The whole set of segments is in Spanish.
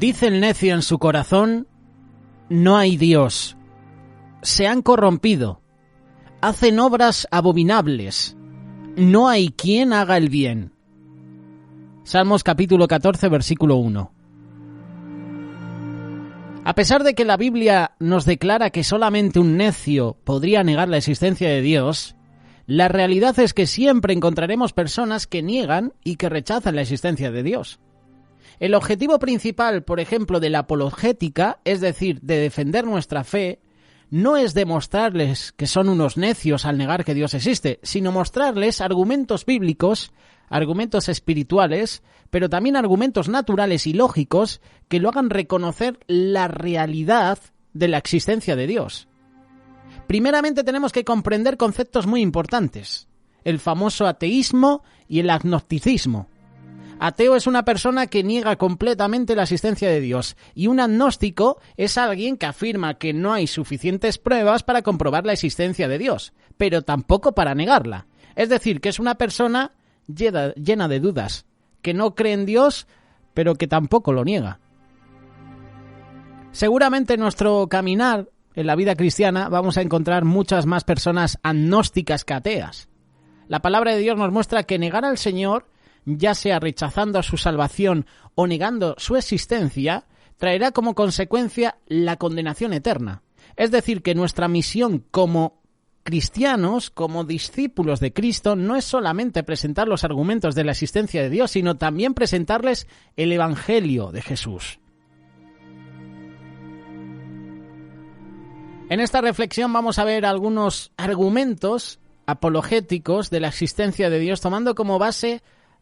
Dice el necio en su corazón, no hay Dios. Se han corrompido. Hacen obras abominables. No hay quien haga el bien. Salmos capítulo 14, versículo 1. A pesar de que la Biblia nos declara que solamente un necio podría negar la existencia de Dios, la realidad es que siempre encontraremos personas que niegan y que rechazan la existencia de Dios. El objetivo principal, por ejemplo, de la apologética, es decir, de defender nuestra fe, no es demostrarles que son unos necios al negar que Dios existe, sino mostrarles argumentos bíblicos, argumentos espirituales, pero también argumentos naturales y lógicos que lo hagan reconocer la realidad de la existencia de Dios. Primeramente tenemos que comprender conceptos muy importantes, el famoso ateísmo y el agnosticismo. Ateo es una persona que niega completamente la existencia de Dios, y un agnóstico es alguien que afirma que no hay suficientes pruebas para comprobar la existencia de Dios, pero tampoco para negarla. Es decir, que es una persona llena de dudas, que no cree en Dios, pero que tampoco lo niega. Seguramente en nuestro caminar en la vida cristiana vamos a encontrar muchas más personas agnósticas que ateas. La palabra de Dios nos muestra que negar al Señor, ya sea rechazando su salvación o negando su existencia, traerá como consecuencia la condenación eterna. Es decir, que nuestra misión como cristianos, como discípulos de Cristo, no es solamente presentar los argumentos de la existencia de Dios, sino también presentarles el Evangelio de Jesús. En esta reflexión vamos a ver algunos argumentos apologéticos de la existencia de Dios, tomando como base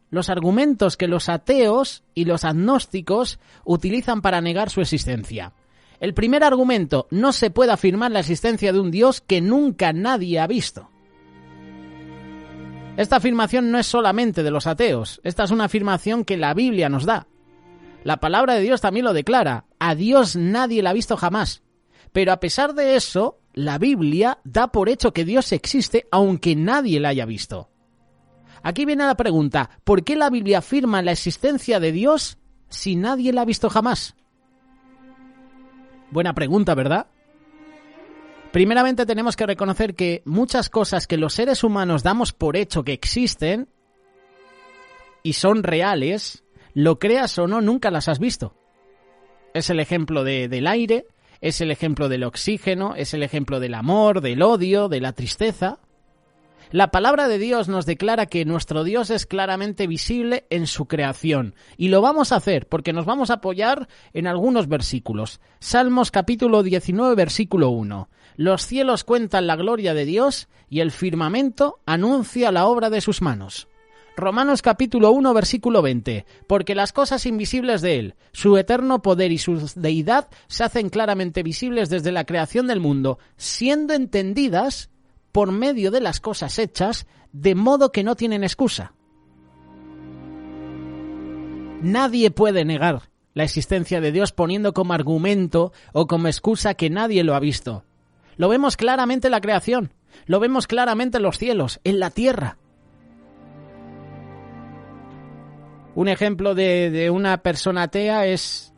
los argumentos que los ateos y los agnósticos utilizan para negar su existencia. El primer argumento: no se puede afirmar la existencia de un Dios que nunca nadie ha visto. Esta afirmación no es solamente de los ateos, esta es una afirmación que la Biblia nos da. La palabra de Dios también lo declara: a Dios nadie la ha visto jamás. Pero a pesar de eso, la Biblia da por hecho que Dios existe aunque nadie la haya visto. Aquí viene la pregunta: ¿por qué la Biblia afirma la existencia de Dios si nadie la ha visto jamás? Buena pregunta, ¿verdad? Primeramente tenemos que reconocer que muchas cosas que los seres humanos damos por hecho que existen y son reales, lo creas o no, nunca las has visto. Es el ejemplo del aire, es el ejemplo del oxígeno, es el ejemplo del amor, del odio, de la tristeza. La palabra de Dios nos declara que nuestro Dios es claramente visible en su creación, y lo vamos a hacer porque nos vamos a apoyar en algunos versículos. Salmos capítulo 19, versículo 1. Los cielos cuentan la gloria de Dios y el firmamento anuncia la obra de sus manos. Romanos capítulo 1, versículo 20. Porque las cosas invisibles de Él, su eterno poder y su deidad se hacen claramente visibles desde la creación del mundo, siendo entendidas por medio de las cosas hechas, de modo que no tienen excusa. Nadie puede negar la existencia de Dios poniendo como argumento o como excusa que nadie lo ha visto. Lo vemos claramente en la creación, lo vemos claramente en los cielos, en la tierra. Un ejemplo de una persona atea es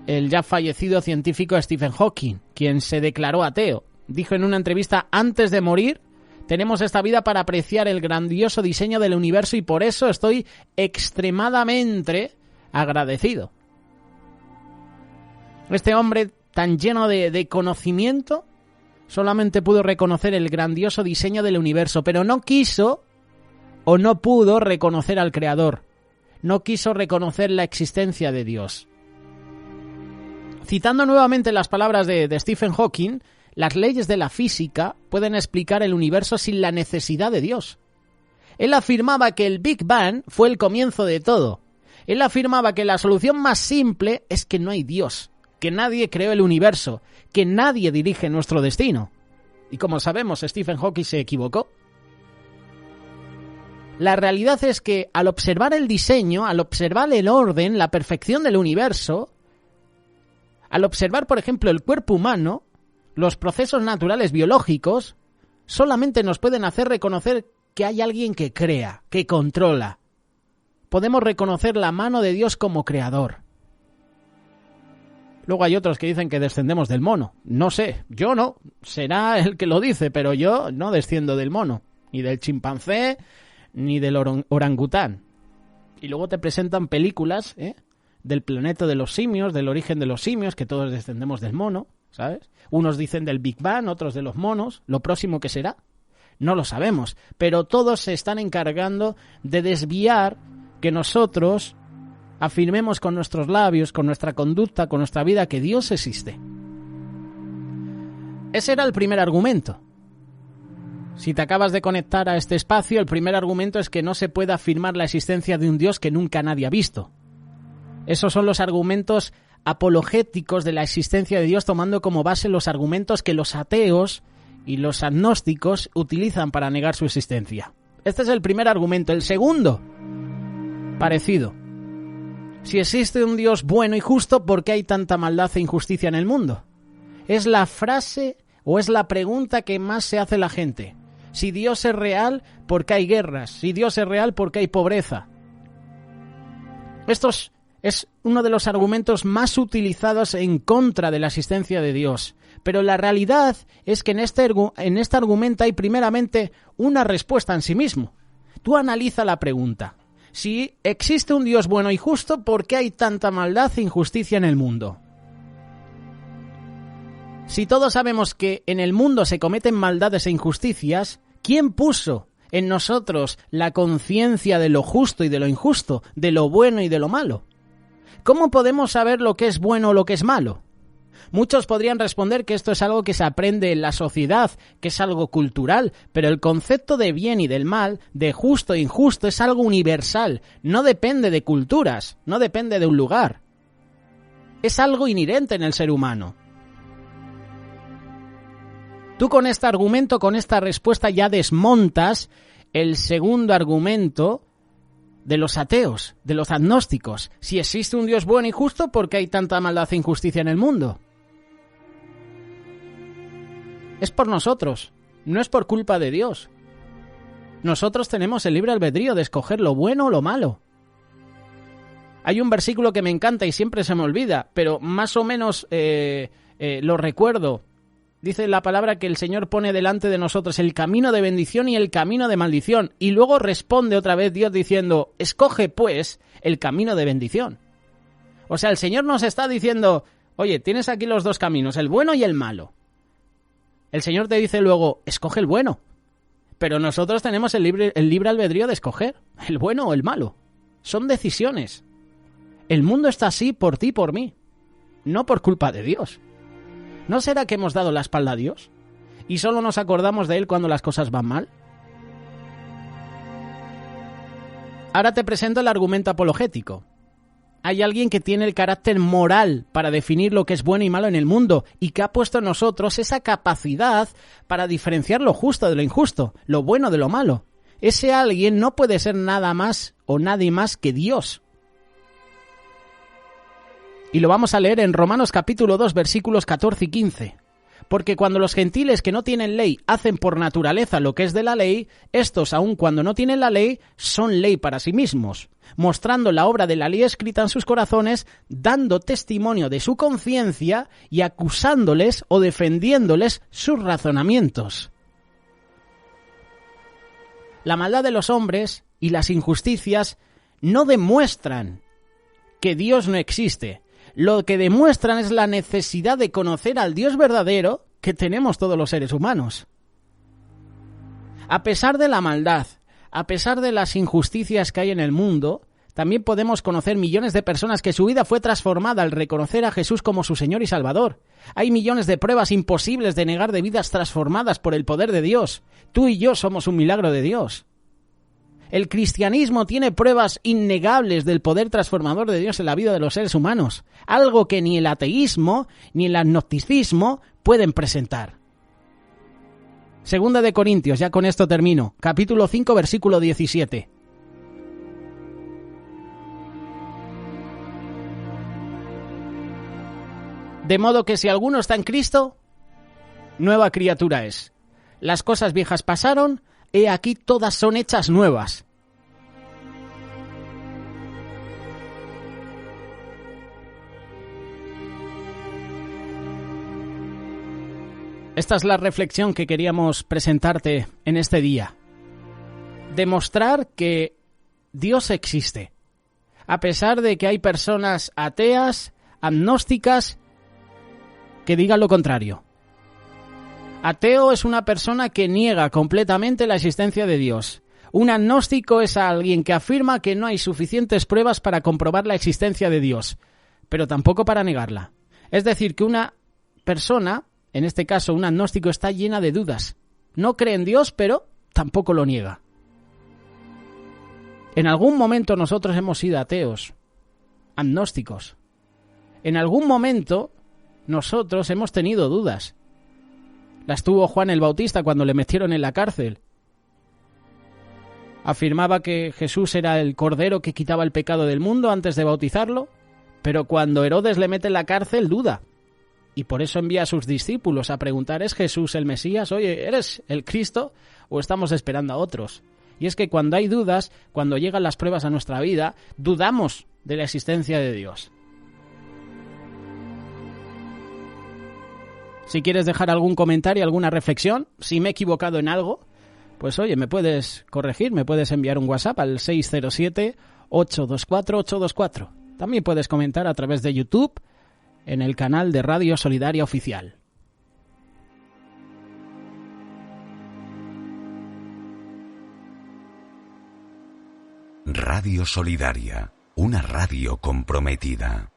el ya fallecido científico Stephen Hawking, quien se declaró ateo. Dijo en una entrevista: antes de morir, tenemos esta vida para apreciar el grandioso diseño del universo y por eso estoy extremadamente agradecido. Este hombre tan lleno de conocimiento solamente pudo reconocer el grandioso diseño del universo, pero no quiso o no pudo reconocer al Creador. No quiso reconocer la existencia de Dios. Citando nuevamente las palabras de Stephen Hawking, las leyes de la física pueden explicar el universo sin la necesidad de Dios. Él afirmaba que el Big Bang fue el comienzo de todo. Él afirmaba que la solución más simple es que no hay Dios, que nadie creó el universo, que nadie dirige nuestro destino. Y como sabemos, Stephen Hawking se equivocó. La realidad es que al observar el diseño, al observar el orden, la perfección del universo, al observar, por ejemplo, el cuerpo humano, los procesos naturales biológicos, solamente nos pueden hacer reconocer que hay alguien que crea, que controla. Podemos reconocer la mano de Dios como creador. Luego hay otros que dicen que descendemos del mono. No sé, yo no. Será el que lo dice, pero yo no desciendo del mono. Ni del chimpancé, ni del orangután. Y luego te presentan películas, del planeta de los simios, del origen de los simios, que todos descendemos del mono, ¿sabes? Unos dicen del Big Bang, otros de los monos. ¿Lo próximo que será? No lo sabemos. Pero todos se están encargando de desviar que nosotros afirmemos con nuestros labios, con nuestra conducta, con nuestra vida, que Dios existe. Ese era el primer argumento. Si te acabas de conectar a este espacio, el primer argumento es que no se puede afirmar la existencia de un Dios que nunca nadie ha visto. Esos son los argumentos apologéticos de la existencia de Dios, tomando como base los argumentos que los ateos y los agnósticos utilizan para negar su existencia. Este es el primer argumento. El segundo, parecido. Si existe un Dios bueno y justo, ¿por qué hay tanta maldad e injusticia en el mundo? Es la frase o es la pregunta que más se hace la gente. Si Dios es real, ¿por qué hay guerras? Si Dios es real, ¿por qué hay pobreza? Esto es uno de los argumentos más utilizados en contra de la existencia de Dios. Pero la realidad es que en este argumento hay primeramente una respuesta en sí mismo. Tú analiza la pregunta. Si existe un Dios bueno y justo, ¿por qué hay tanta maldad e injusticia en el mundo? Si todos sabemos que en el mundo se cometen maldades e injusticias, ¿quién puso en nosotros la conciencia de lo justo y de lo injusto, de lo bueno y de lo malo? ¿Cómo podemos saber lo que es bueno o lo que es malo? Muchos podrían responder que esto es algo que se aprende en la sociedad, que es algo cultural, pero el concepto de bien y del mal, de justo e injusto, es algo universal. No depende de culturas, no depende de un lugar. Es algo inherente en el ser humano. Tú con este argumento, con esta respuesta, ya desmontas el segundo argumento de los ateos, de los agnósticos. Si existe un Dios bueno y justo, ¿por qué hay tanta maldad e injusticia en el mundo? Es por nosotros, no es por culpa de Dios. Nosotros tenemos el libre albedrío de escoger lo bueno o lo malo. Hay un versículo que me encanta y siempre se me olvida, pero más o menos lo recuerdo. Dice la palabra que el Señor pone delante de nosotros el camino de bendición y el camino de maldición. Y luego responde otra vez Dios diciendo, escoge pues el camino de bendición. O sea, el Señor nos está diciendo, oye, tienes aquí los dos caminos, el bueno y el malo. El Señor te dice luego, escoge el bueno. Pero nosotros tenemos el libre albedrío de escoger el bueno o el malo. Son decisiones. El mundo está así por ti y por mí, no por culpa de Dios. ¿No será que hemos dado la espalda a Dios y solo nos acordamos de Él cuando las cosas van mal? Ahora te presento el argumento apologético. Hay alguien que tiene el carácter moral para definir lo que es bueno y malo en el mundo y que ha puesto en nosotros esa capacidad para diferenciar lo justo de lo injusto, lo bueno de lo malo. Ese alguien no puede ser nada más o nadie más que Dios. Y lo vamos a leer en Romanos capítulo 2, versículos 14 y 15. Porque cuando los gentiles que no tienen ley hacen por naturaleza lo que es de la ley, estos, aun cuando no tienen la ley, son ley para sí mismos, mostrando la obra de la ley escrita en sus corazones, dando testimonio de su conciencia y acusándoles o defendiéndoles sus razonamientos. La maldad de los hombres y las injusticias no demuestran que Dios no existe. Lo que demuestran es la necesidad de conocer al Dios verdadero que tenemos todos los seres humanos. A pesar de la maldad, a pesar de las injusticias que hay en el mundo, también podemos conocer millones de personas que su vida fue transformada al reconocer a Jesús como su Señor y Salvador. Hay millones de pruebas imposibles de negar de vidas transformadas por el poder de Dios. Tú y yo somos un milagro de Dios. El cristianismo tiene pruebas innegables del poder transformador de Dios en la vida de los seres humanos, algo que ni el ateísmo ni el agnosticismo pueden presentar. Segunda de Corintios, ya con esto termino, capítulo 5, versículo 17. De modo que si alguno está en Cristo, nueva criatura es. Las cosas viejas pasaron, he aquí todas son hechas nuevas. Esta es la reflexión que queríamos presentarte en este día. Demostrar que Dios existe, a pesar de que hay personas ateas, agnósticas, que digan lo contrario. Ateo es una persona que niega completamente la existencia de Dios. Un agnóstico es alguien que afirma que no hay suficientes pruebas para comprobar la existencia de Dios, pero tampoco para negarla. Es decir, que una persona, en este caso un agnóstico, está llena de dudas. No cree en Dios, pero tampoco lo niega. En algún momento nosotros hemos sido ateos, agnósticos. En algún momento nosotros hemos tenido dudas. Las tuvo Juan el Bautista cuando le metieron en la cárcel. Afirmaba que Jesús era el cordero que quitaba el pecado del mundo antes de bautizarlo, pero cuando Herodes le mete en la cárcel duda. Y por eso envía a sus discípulos a preguntar, ¿es Jesús el Mesías? Oye, ¿eres el Cristo o estamos esperando a otros? Y es que cuando hay dudas, cuando llegan las pruebas a nuestra vida, dudamos de la existencia de Dios. Si quieres dejar algún comentario, alguna reflexión, si me he equivocado en algo, pues oye, me puedes corregir, me puedes enviar un WhatsApp al 607-824-824. También puedes comentar a través de YouTube en el canal de Radio Solidaria Oficial. Radio Solidaria, una radio comprometida.